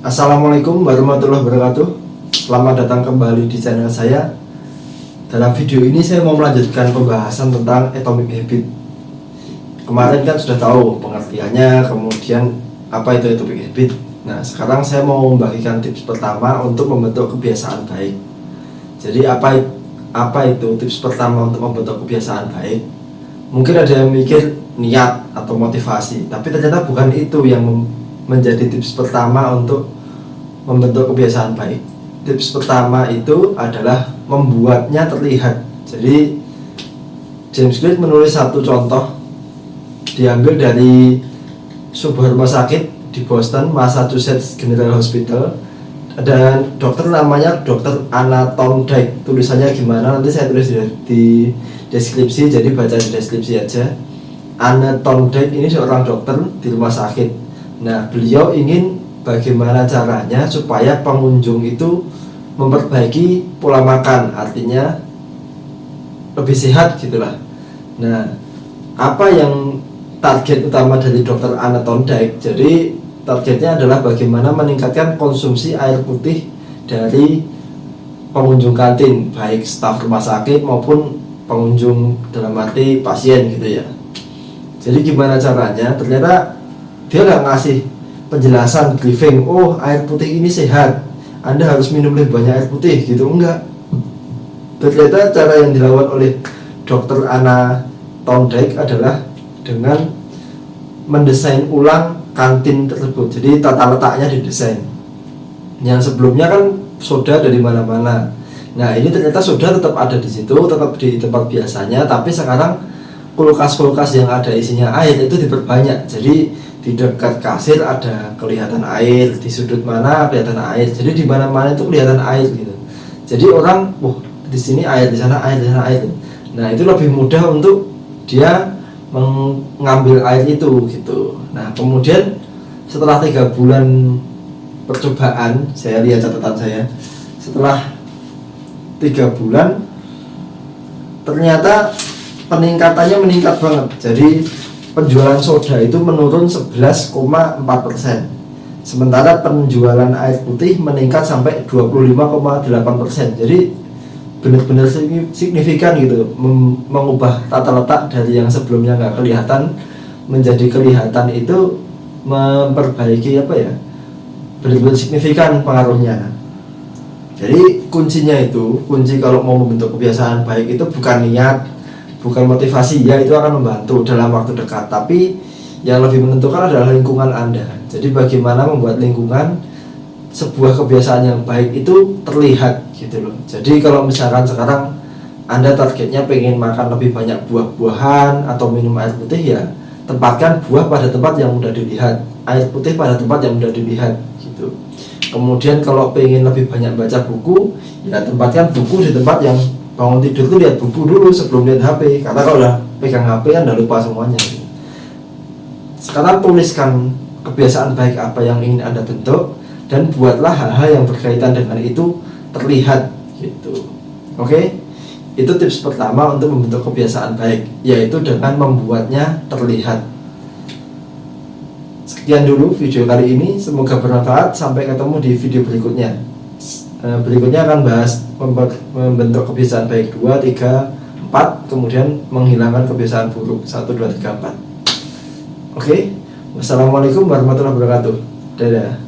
Assalamualaikum warahmatullahi wabarakatuh. Selamat datang kembali di channel saya. Dalam video ini saya mau melanjutkan pembahasan tentang Atomic Habit. Kemarin kan sudah tahu pengertiannya, kemudian apa itu Atomic Habit. Nah, sekarang saya mau membagikan tips pertama untuk membentuk kebiasaan baik. Jadi apa itu tips pertama untuk membentuk kebiasaan baik? Mungkin ada yang mikir niat atau motivasi, tapi ternyata bukan itu yang menjadi tips pertama untuk membentuk kebiasaan baik. Tips pertama itu adalah membuatnya terlihat. Jadi James Clear menulis satu contoh diambil dari sebuah rumah sakit di Boston, Massachusetts General Hospital, dan dokter namanya Dr. Anna Thorndike. Tulisannya gimana nanti saya tulis di deskripsi, jadi baca di deskripsi aja. Anna Thorndike ini seorang dokter di rumah sakit. Nah, beliau ingin bagaimana caranya supaya pengunjung itu memperbaiki pola makan, artinya lebih sehat gitulah. Nah, apa yang target utama dari Dr. Anna Thorndike? Jadi targetnya adalah bagaimana meningkatkan konsumsi air putih dari pengunjung kantin, baik staf rumah sakit maupun pengunjung dalam arti pasien gitu ya. Jadi gimana caranya? Ternyata dia nggak ngasih penjelasan briefing, oh air putih ini sehat, Anda harus minum lebih banyak air putih gitu, enggak. Ternyata cara yang dilakukan oleh Dr. Anna Thorndike adalah dengan mendesain ulang kantin tersebut. Jadi tata letaknya didesain. Yang sebelumnya kan soda dari mana-mana. Nah, ini ternyata soda tetap ada di situ, tetap di tempat biasanya, tapi sekarang kulkas-kulkas yang ada isinya air itu diperbanyak. Jadi di dekat kasir ada kelihatan air, di sudut mana kelihatan air. Jadi di mana-mana itu kelihatan air gitu. Jadi orang, di sini air, di sana air, di sana air. Nah, itu lebih mudah untuk dia mengambil air itu gitu. Nah, kemudian setelah 3 bulan percobaan, saya lihat catatan saya. Setelah 3 bulan ternyata peningkatannya meningkat banget. Jadi penjualan soda itu menurun 11,4%. Sementara penjualan air putih meningkat sampai 25,8%. Jadi benar-benar signifikan gitu, mengubah tata letak dari yang sebelumnya nggak kelihatan menjadi kelihatan. Itu memperbaiki benar-benar signifikan pengaruhnya. Jadi kunci kalau mau membentuk kebiasaan baik itu bukan niat, bukan motivasi, ya itu akan membantu dalam waktu dekat, tapi yang lebih menentukan adalah lingkungan Anda. Jadi bagaimana membuat lingkungan sebuah kebiasaan yang baik itu terlihat gitu loh. Jadi kalau misalkan sekarang Anda targetnya pengen makan lebih banyak buah-buahan atau minum air putih, ya tempatkan buah pada tempat yang mudah dilihat, air putih pada tempat yang mudah dilihat gitu. Kemudian kalau pengen lebih banyak baca buku, ya tempatkan buku di tempat yang bangun tidur tuh lihat buku dulu sebelum lihat HP, karena kalau udah pegang HP kan udah lupa semuanya. Sekarang tuliskan kebiasaan baik apa yang ingin Anda bentuk dan buatlah hal-hal yang berkaitan dengan itu terlihat gitu. Oke? Itu tips pertama untuk membentuk kebiasaan baik, yaitu dengan membuatnya terlihat. Sekian dulu video kali ini, semoga bermanfaat. Sampai ketemu di video berikutnya. Berikutnya akan bahas membentuk kebiasaan baik 2, 3, 4, kemudian menghilangkan kebiasaan buruk 1, 2, 3, 4. Oke? Wassalamualaikum warahmatullahi wabarakatuh. Dadah.